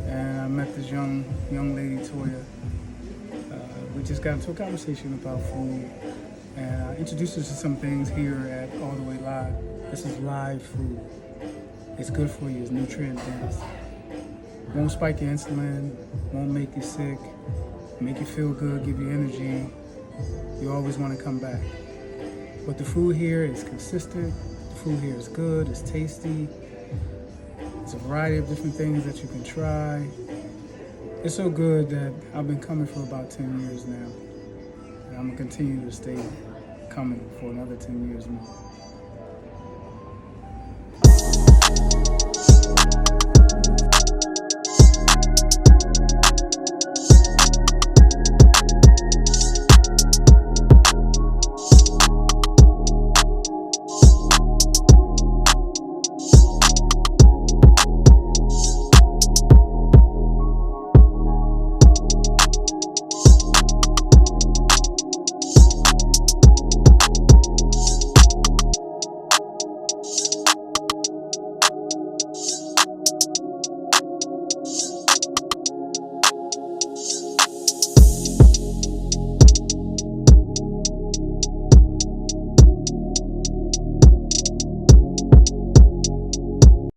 and I met this young lady, Toya. We just got into a conversation about food, and I introduced her to some things here at All the Way Live. This is live food. It's good for you. It's nutrient dense. Won't spike your insulin. Won't make you sick. Make you feel good. Give you energy. You always want to come back. But the food here is consistent. The food here is good. It's tasty. It's a variety of different things that you can try. It's so good that I've been coming for about 10 years now. And I'm going to continue to stay coming for another 10 years more.